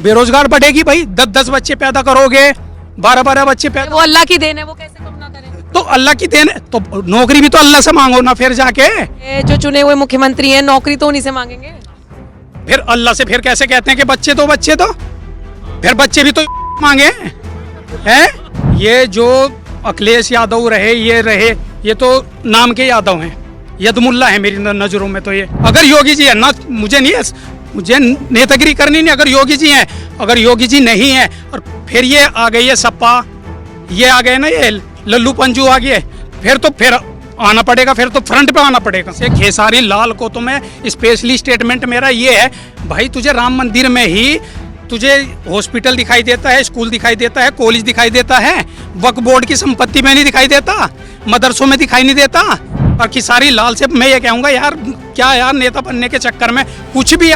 बेरोजगार बढ़ेगी भाई। 10-10 बच्चे पैदा करोगे, 12-12 बच्चे पैदा, वो अल्लाह की देन है, वो कैसे कम ना करें। तो अल्लाह की देन है, तो नौकरी भी तो अल्लाह से मांगो ना फिर जाके। ये जो चुने हुए मुख्यमंत्री हैं नौकरी तो उन्हीं से मांगेंगे। फिर अल्लाह से फिर कैसे कहते हैं कि बच्चे तो फिर बच्चे भी तो मांगे हैं। ये जो अखिलेश यादव रहे, ये तो नाम के यादव हैं, यदमुल्ला है मेरी नजरों में। तो ये अगर योगी जी है ना, मुझे नेतागिरी करनी नहीं। अगर योगी जी हैं, अगर योगी जी नहीं है, और फिर ये आ गई है सपा, ये आ गए ना, ये लल्लू पंजू आ गए, फिर आना पड़ेगा, फिर तो फ्रंट पे आना पड़ेगा। से खेसारी लाल को तो मैं स्पेशली स्टेटमेंट मेरा ये है, भाई तुझे राम मंदिर में ही तुझे हॉस्पिटल दिखाई देता है, स्कूल दिखाई देता है, कॉलेज दिखाई देता है, वक्फ बोर्ड की संपत्ति में नहीं दिखाई देता, मदरसों में दिखाई नहीं देता। और खेसारी लाल से मैं ये कहूँगा यार, क्या यार नेता बनने के चक्कर में कुछ भी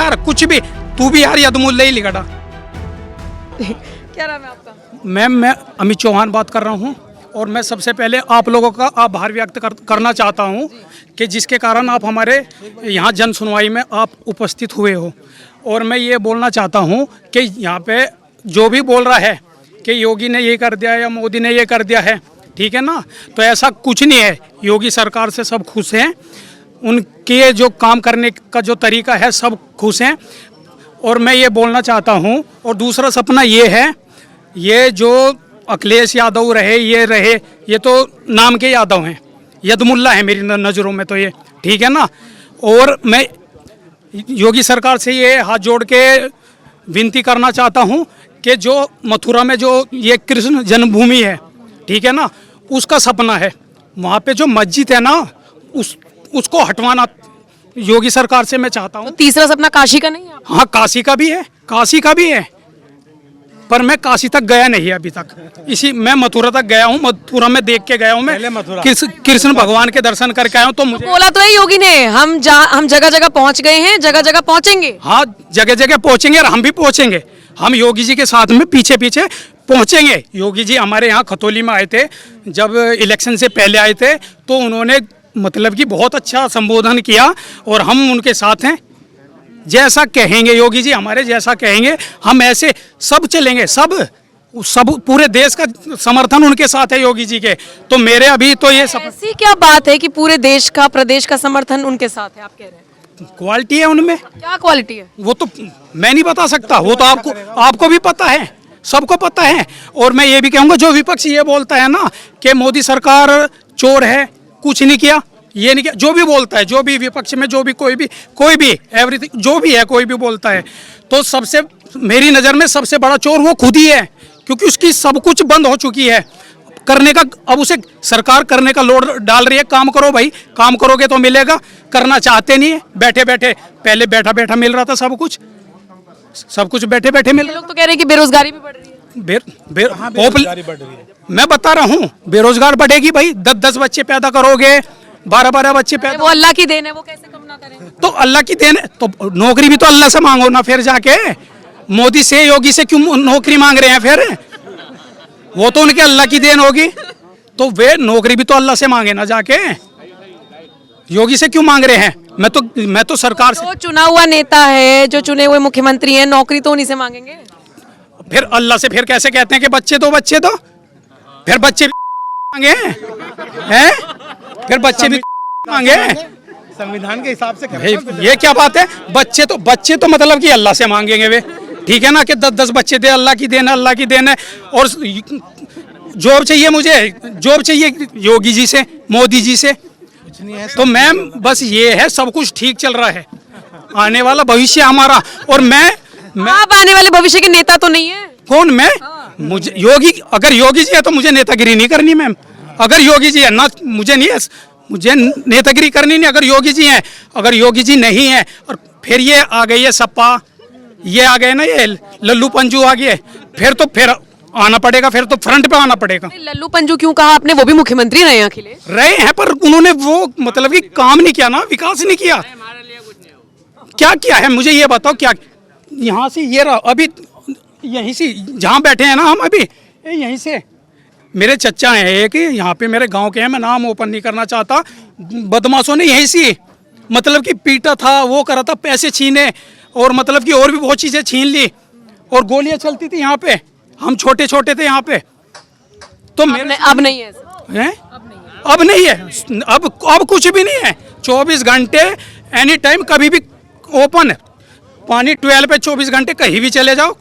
तू भी यार यदमुल्ला ही लिखा। क्या नाम है आपका? मैं अमित चौहान बात कर रहा हूँ, और मैं सबसे पहले आप लोगों का आभार व्यक्त करना चाहता हूँ कि जिसके कारण आप हमारे यहाँ जन सुनवाई में आप उपस्थित हुए हो। और मैं ये बोलना चाहता हूँ कि यहाँ पे जो भी बोल रहा है कि योगी ने ये कर दिया या मोदी ने ये कर दिया है, ठीक है ना, तो ऐसा कुछ नहीं है। योगी सरकार से सब खुश हैं, उनके जो काम करने का जो तरीका है सब खुश हैं। और मैं ये बोलना चाहता हूँ, और दूसरा सपना ये है, ये जो अखिलेश यादव रहे, ये तो नाम के यादव हैं, यदमुल्ला है मेरी नज़रों में। तो ये ठीक है ना। और मैं योगी सरकार से ये हाथ जोड़ के विनती करना चाहता हूँ कि जो मथुरा में जो ये कृष्ण जन्मभूमि है, ठीक है ना, उसका सपना है, वहाँ पे जो मस्जिद है ना, उसको हटवाना योगी सरकार से मैं चाहता हूँ। तो तीसरा सपना काशी का नहीं है? हाँ, काशी का भी है, पर मैं काशी तक गया नहीं अभी तक। मैं मथुरा तक गया हूँ, मथुरा में देख के गया हूँ, मैं कृष्ण भगवान के दर्शन करके आया हूँ। तो मुझे बोला तो है योगी ने, हम जगह जगह पहुँच गए हैं, जगह जगह पहुँचेंगे। हाँ, जगह जगह पहुँचेंगे, और हम भी पहुँचेंगे। हम योगी जी के साथ में पीछे पीछे पहुँचेंगे। योगी जी हमारे यहाँ खतौली में आए थे, जब इलेक्शन से पहले आए थे, तो उन्होंने मतलब कि बहुत अच्छा संबोधन किया, और हम उनके साथ हैं। जैसा कहेंगे योगी जी हमारे, जैसा कहेंगे हम ऐसे सब चलेंगे, सब पूरे देश का समर्थन उनके साथ है योगी जी के। तो मेरे अभी तो ये सब ऐसी क्या बात है कि पूरे देश का, प्रदेश का समर्थन उनके साथ है, आप कह रहे हैं? क्वालिटी है उनमें। क्या क्वालिटी है? वो तो मैं नहीं बता सकता, वो तो आपको भी पता है, सबको पता है। और मैं ये भी कहूँगा, जो विपक्ष ये बोलता है ना कि मोदी सरकार चोर है, कुछ नहीं किया, ये नहीं किया, जो भी बोलता है, जो भी विपक्ष में जो भी कोई भी एवरीथिंग जो भी है, कोई भी बोलता है, तो सबसे मेरी नज़र में सबसे बड़ा चोर वो खुद ही है, क्योंकि उसकी सब कुछ बंद हो चुकी है करने का। अब उसे सरकार करने का लोड डाल रही है, काम करो भाई, काम करोगे तो मिलेगा, करना चाहते नहीं है, बैठे बैठे, पहले बैठा बैठा मिल रहा था सब कुछ बैठे बैठे मिल रहा। लोग तो कह रहे हैं कि बेरोजगारी भी बढ़ रही है। बेरोजगारी बढ़ रही है, मैं बता रहा हूँ, बेरोजगार बढ़ेगी भाई। 10-10 बच्चे पैदा करोगे, 12-12 बच्चे पैदा, वो अल्लाह की देन है, वो कैसे कम ना करें। तो अल्लाह की देन है, तो नौकरी भी तो अल्लाह से मांगो ना फिर जाके। मोदी से, योगी से क्यों नौकरी मांग रहे हैं फिर? वो तो उनके अल्लाह की देन होगी, तो वे नौकरी भी तो अल्लाह से मांगे ना जाके, योगी से क्यों मांग रहे हैं? मैं तो सरकार से, जो चुना हुआ नेता है, जो चुने हुए मुख्यमंत्री हैं, नौकरी तो उन्हीं से मांगेंगे। फिर अल्लाह से फिर कैसे कहते हैं कि बच्चे तो फिर बच्चे भी मांगे हैं, फिर बच्चे भी मांगे संविधान के हिसाब से। ये क्या बात है? बच्चे तो मतलब कि अल्लाह से मांगेंगे वे, ठीक है ना, कि 10-10 बच्चे दे, अल्लाह की देन है। और जॉब चाहिए मुझे, जॉब चाहिए योगी जी से, मोदी जी से, तो मैम बस ये है, सब कुछ ठीक चल रहा है, आने वाला भविष्य हमारा। और मैं आप आने वाले भविष्य के नेता तो नहीं है। कौन मैं? मुझे अगर योगी जी है तो मुझे नेतागिरी नहीं करनी मैम। अगर योगी जी है ना, मुझे नेतागिरी करनी नहीं। अगर योगी जी हैं, अगर योगी जी नहीं है, और फिर ये आ गई है सपा, ये आ गए ना, ये लल्लू पंजू आ गए, फिर आना पड़ेगा, फिर तो फ्रंट पे आना पड़ेगा। लल्लू पंजू क्यों कहा आपने? वो भी मुख्यमंत्री रहे हैं अखिलेश। रहे हैं, पर उन्होंने वो मतलब कि काम नहीं किया ना, विकास नहीं किया। क्या किया है मुझे ये बताओ, क्या? यहाँ से ये रहा, अभी यहीं से जहाँ बैठे हैं ना हम अभी, यहीं से मेरे चचा हैं एक, यहाँ पे मेरे गांव के हैं, मैं नाम ओपन नहीं करना चाहता। बदमाशों ने यहीं से मतलब कि पीटा था, वो करा था, पैसे छीने, और मतलब कि और भी बहुत चीज़ें छीन ली। और गोलियां चलती थी यहाँ पे, हम छोटे छोटे थे यहाँ पे। तो मेरे अब नहीं है ऐसा। हैं? अब नहीं है, अब कुछ भी नहीं है। 24 घंटे एनी टाइम कभी भी ओपन है पानी। 12 पे 24 घंटे कहीं भी चले जाओ,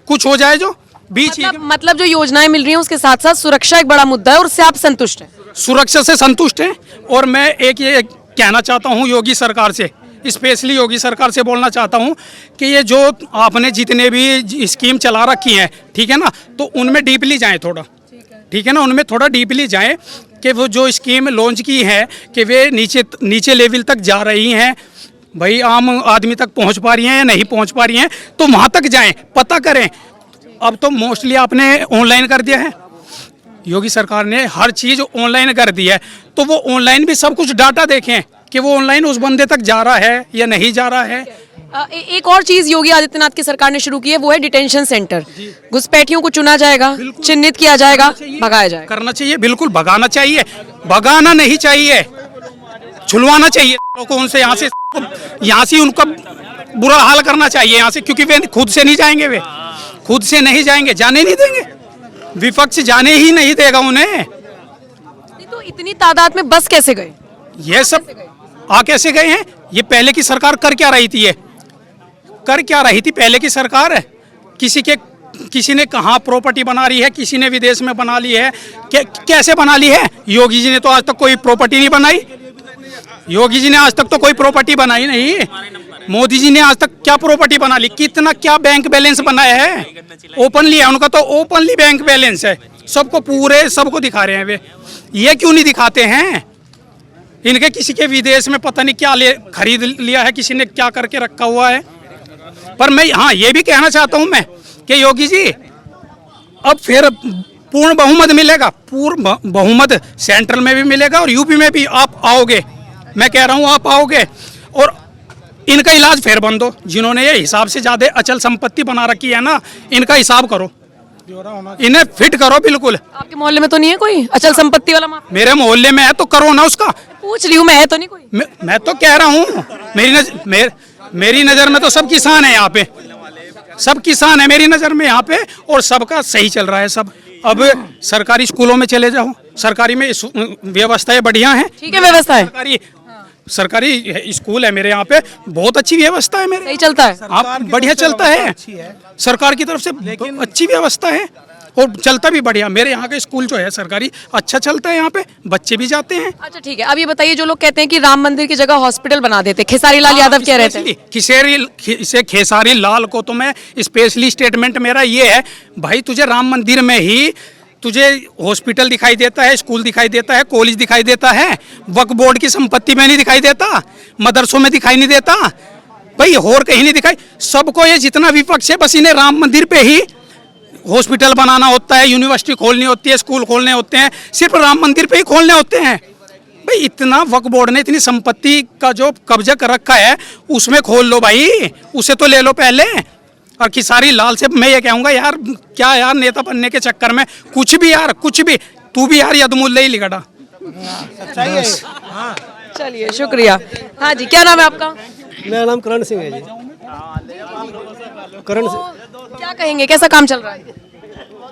कुछ हो जाए जो बीच मतलब जो योजनाएं मिल रही हैं उसके साथ साथ सुरक्षा एक बड़ा मुद्दा है और उससे आप संतुष्ट हैं? सुरक्षा से संतुष्ट हैं। और मैं एक ये कहना चाहता हूँ योगी सरकार से, स्पेशली योगी सरकार से बोलना चाहता हूँ कि ये जो आपने जितने भी स्कीम चला रखी हैं, ठीक है ना, तो उनमें डीपली जाएं थोड़ा, ठीक है ना, उनमें थोड़ा डीपली जाएं कि वो जो स्कीम लॉन्च की है कि वे नीचे लेवल तक जा रही हैं, भाई आम आदमी तक पहुंच पा रही हैं या नहीं पहुंच पा रही हैं, तो वहाँ तक जाएं, पता करें। अब तो मोस्टली आपने ऑनलाइन कर दिया है, योगी सरकार ने हर चीज़ ऑनलाइन कर दी है, तो वो ऑनलाइन भी सब कुछ डाटा देखें कि वो ऑनलाइन उस बंदे तक जा रहा है या नहीं जा रहा है। एक और चीज योगी आदित्यनाथ की सरकार ने शुरू की है, वो है डिटेंशन सेंटर। घुसपैठियों को चुना जाएगा, चिन्हित किया जाएगा, भगाया जाएगा। करना चाहिए, बिल्कुल भगाना चाहिए, भगाना नहीं चाहिए, छुलवाना चाहिए को उनसे, यहाँ से उनका बुरा हाल करना चाहिए यहाँ से, क्योंकि वे खुद से नहीं जाएंगे, वे खुद से नहीं जाएंगे, जाने नहीं देंगे, विपक्ष जाने ही नहीं देगा उन्हें। तो इतनी तादाद में बस कैसे गए? ये सब आ कैसे गए हैं? ये पहले की सरकार कर क्या रही थी? ये कर क्या रही थी पहले की सरकार? किसी ने कहाँ प्रॉपर्टी बना रही है, किसी ने विदेश में बना ली है, कैसे बना ली है? योगी जी ने तो आज तक कोई प्रॉपर्टी नहीं बनाई, योगी जी ने आज तक तो कोई प्रॉपर्टी बनाई नहीं। मोदी जी ने आज तक क्या प्रॉपर्टी बना ली, कितना क्या बैंक बैलेंस बनाया है? ओपनली है उनका, तो ओपनली बैंक बैलेंस है, सबको पूरे सबको दिखा रहे हैं वे। ये क्यों नहीं दिखाते हैं? इनके किसी के विदेश में पता नहीं क्या खरीद लिया है, किसी ने क्या करके रखा हुआ है। पर मैं हाँ ये भी कहना चाहता हूँ मैं कि योगी जी अब फिर पूर्ण बहुमत मिलेगा, पूर्ण बहुमत सेंट्रल में भी मिलेगा और यूपी में भी आप आओगे, मैं कह रहा हूँ आप आओगे, और इनका इलाज फिर बंद हो। जिन्होंने ये हिसाब से ज़्यादा अचल संपत्ति बना रखी है ना, इनका हिसाब करो, इन्हें फिट करो बिल्कुल। आपके मोहल्ले में तो नहीं है कोई अचल संपत्ति वाला माफिया? मेरे मोहल्ले में है तो करो ना उसका। पूछ रही हूँ मैं, है तो नहीं कोई? मैं तो कह रहा हूँ, मेरी नज़र में तो सब किसान है यहाँ पे, सब किसान है मेरी नज़र में यहाँ पे, और सबका सही चल रहा है सब। अब सरकारी स्कूलों में चले जाओ, सरकारी में व्यवस्थाएं बढ़िया हैं, ठीक है व्यवस्था है, सरकारी स्कूल है मेरे यहाँ पे, बहुत अच्छी व्यवस्था है मेरे, सही चलता है, आप बढ़िया चलता है, सरकार की तरफ से अच्छी व्यवस्था है और चलता भी बढ़िया। मेरे यहाँ का स्कूल जो है सरकारी अच्छा चलता है, यहाँ पे बच्चे भी जाते हैं। अच्छा ठीक है, अब ये बताइए, जो लोग कहते हैं कि राम मंदिर की जगह हॉस्पिटल बना देते, खेसारी लाल यादव कह रहे थे। खेसारी लाल को तो मैं स्पेशली स्टेटमेंट मेरा ये है, भाई तुझे राम मंदिर में ही तुझे हॉस्पिटल दिखाई देता है, स्कूल दिखाई देता है, कॉलेज दिखाई देता है, वक्फ बोर्ड की संपत्ति में नहीं दिखाई देता, मदरसों में दिखाई नहीं देता, भाई और कहीं नहीं दिखाई। सबको ये जितना विपक्ष है बस इन्हें राम मंदिर पे ही हॉस्पिटल बनाना होता है, यूनिवर्सिटी खोलनी होती है, स्कूल खोलने होते हैं, सिर्फ राम मंदिर पे ही खोलने होते हैं। भाई इतना वक्फ बोर्ड ने इतनी संपत्ति का जो कब्जा कर रखा है उसमें खोल लो भाई, उसे तो ले लो पहले। और खेसारी लाल से मैं ये कहूँगा यार, क्या यार नेता बनने के चक्कर में कुछ भी यार, कुछ भी, तू भी यार यदमुल्ला ही लिखा। चलिए शुक्रिया। हाँ जी, क्या नाम है आपका? मेरा नाम करण सिंह है जी। करण सिंह। क्या कहेंगे, कैसा काम चल रहा है?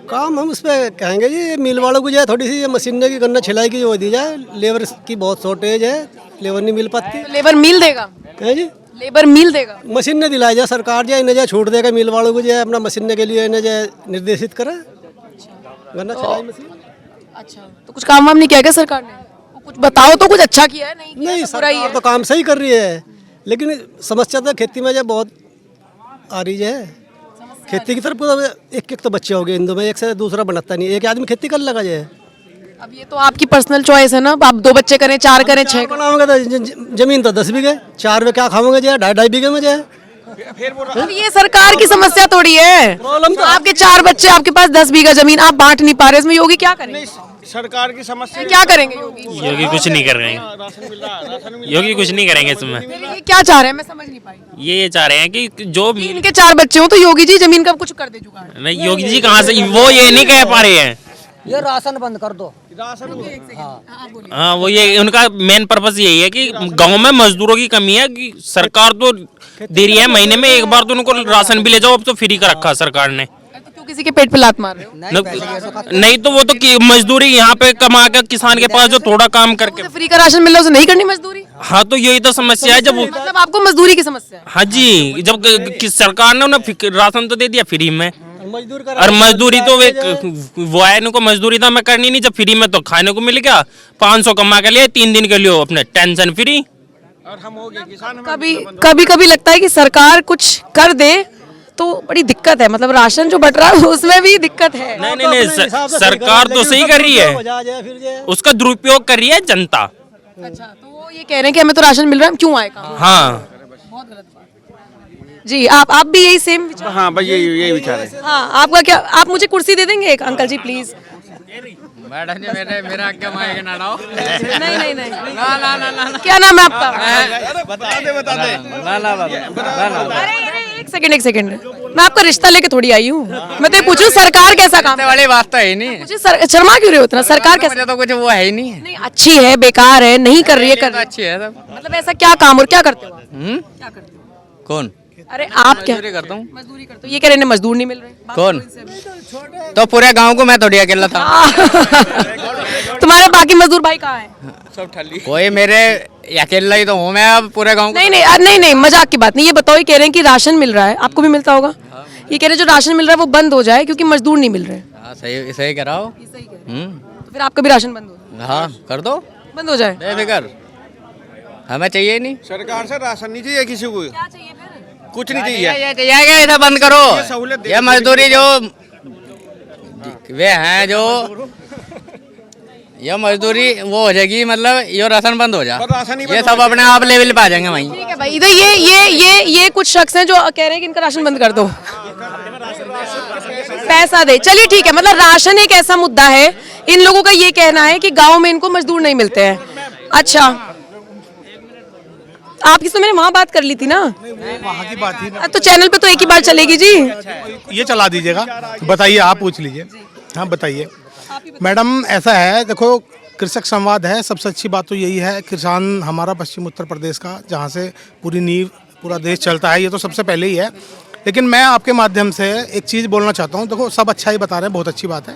काम हम उस पर कहेंगे जी, मिल वालों को जो है थोड़ी सी मशीनरी की गन्ना छिलाई की जो दी जाए, लेबर की बहुत शॉर्टेज है, लेबर नहीं मिल पाती। तो लेबर मिल देगा? है जी, लेबर मिल देगा, मशीन ने दिलाई जाए, सरकार जो इन्हें जो छूट देगा मिल वालों को जो है अपना मशीन के लिए इन्हें जो निर्देशित करे गन्ना छिलाई मशीन। अच्छा, तो कुछ काम वाम नहीं किया क्या सरकार ने? कुछ बताओ तो, कुछ अच्छा किया है? नहीं, सब बुरा ही है। सरकार तो काम सही कर रही है, लेकिन समस्या तो खेती में जो बहुत आ रही है। खेती की तरफ एक तो बच्चे हो गए हिंदू में, एक से दूसरा बनता नहीं, एक आदमी खेती कर लगा जाए। अब ये तो आपकी पर्सनल चॉइस है ना, आप 2 बच्चे करें, 4 करें, 6 करें। बनाओगे तो जमीन तो 10 बीघे, 4 में क्या खाओगे जो 2.5 बीघे में जो है। अब ये सरकार की समस्या थोड़ी है, प्रॉब्लम तो आपके 4 बच्चे, आपके पास 10 बीघा जमीन, आप बांट नहीं पा रहे, इसमें योगी क्या करेंगे? सरकार की समस्या क्या करेंगे योगी? योगी कुछ नहीं कर रहे हैं, योगी कुछ नहीं करेंगे इसमें। ये क्या चाह रहे हैं, मैं समझ नहीं पाई। ये चाह रहे हैं कि जो भी इनके 4 बच्चे हो तो योगी जी जमीन का कुछ कर दे जुगाड़। नहीं, योगी जी कहाँ से, वो ये नहीं कह पा रहे हैं। ये राशन बंद कर दो। हाँ, वो ये उनका मेन पर्पस यही है कि गांव में मजदूरों की कमी है, कि सरकार तो दे रही है, महीने में एक बार तो उनको राशन भी ले जाओ, अब तो फ्री का रखा है सरकार ने। तो क्यों किसी के पेट पे लात मार रहे हो? नहीं तो वो तो मजदूरी यहाँ पे कमा के किसान के पास जो थोड़ा काम करके, तो फ्री का राशन मिल रहा है उसे नहीं करनी मजदूरी? हाँ तो यही तो समस्या है। जब मतलब आपको मजदूरी की समस्या है? हाँ जी, जब सरकार ने उन्हें राशन तो दे दिया फ्री में, मजदूर का और मजदूरी तो एक वो है, इनको मजदूरी तो हमें करनी नहीं, जब फ्री में तो खाने को मिल गया। 500 कमा के लिए 3 दिन के लिए अपने टेंशन फ्री। और हम हो गए किसान। कभी कभी लगता है कि सरकार कुछ कर दे तो बड़ी दिक्कत है, मतलब राशन जो बट रहा है उसमें भी दिक्कत है। नहीं नहीं नहीं, सरकार तो सही कर रही है, उसका दुरुपयोग कर रही है जनता। अच्छा, तो वो ये कह रहे हैं कि हमें तो राशन मिल रहा है, हम क्यों आए काम? हाँ जी, आप भी यही सेम विचार? हाँ भाई यही विचार है। हाँ, आपका क्या, आप मुझे कुर्सी दे देंगे एक अंकल जी प्लीज? मैडम जी मेरा क्या मायके ना डालो। नहीं नहीं नहीं, ना क्या नाम है आपका? बता दे अरे एक सेकंड, मैं आपका रिश्ता लेके थोड़ी आई हूँ। मैं तो ये पूछूं सरकार कैसा काम? वाली बात तो है ही नहीं। मुझे शर्मा क्यों रहे हो इतना? सरकार कैसा? मुझे तो कुछ वो है ही नहीं। नहीं, अच्छी है, बेकार है, नहीं कर रही है, कर तो अच्छी है सब। मतलब ऐसा क्या काम और क्या करते हो आप? क्या करते हो? कौन? अरे आप क्या मजदूरी करता हूँ। मजदूरी करते हो? ये कह रहे हैं मजदूर नहीं मिल रहे। बात कौन? करो इनसे। तो पूरे गांव को मैं थोड़ी अकेला था। तुम्हारे बाकी मजदूर भाई कहाँ हैं? कोई मेरे अकेला ही तो हूँ मैं, अब पूरे गांव को। नहीं, मजाक की बात नहीं। ये बताओ, ये कह रहे हैं कि राशन मिल रहा है, आपको भी मिलता होगा। ये कह रहे हैं जो राशन मिल रहा है वो बंद हो जाए क्योंकि मजदूर नहीं मिल रहे। हाँ, सही सही कह रहा हो। तो फिर आपका भी राशन बंद हो जाए? हाँ कर दो, बंद हो जाए? बेफिक्र, हमें चाहिए ही नहीं। सरकार से राशन नहीं चाहिए किसी को, क्या चाहिए फिर? कुछ नहीं चाहिए। ये चाहिए क्या, इसे बंद करो। सहूलियत दे ये मजदूरी जो वे हैं, जो ये मजदूरी वो हो जाएगी, मतलब ये राशन बंद हो जा, पर राशन ही बंद ये हो सब अपने आप लेवल पे आ जाएंगे वहीं। ठीक है भाई, इधर ये कुछ शख्स हैं जो कह रहे हैं कि इनका राशन बंद कर दो, पैसा दे। चलिए ठीक है, मतलब राशन एक ऐसा मुद्दा है, इन लोगों का ये कहना है कि गांव में इनको मजदूर नहीं मिलते हैं। अच्छा, आपकी तो मैंने वहाँ बात कर ली थी ना, वहाँ की बात ही तो चैनल पे तो एक ही बार चलेगी जी। ये चला दीजिएगा। बताइए, आप पूछ लीजिए। हाँ बताइए मैडम। ऐसा है, देखो कृषक संवाद है, सबसे अच्छी बात तो यही है, किसान हमारा पश्चिम उत्तर प्रदेश का, जहाँ से पूरी नींव पूरा देश चलता है, ये तो सबसे पहले ही है। लेकिन मैं आपके माध्यम से एक चीज़ बोलना चाहता हूँ। देखो सब अच्छा ही बता रहे हैं, बहुत अच्छी बात है,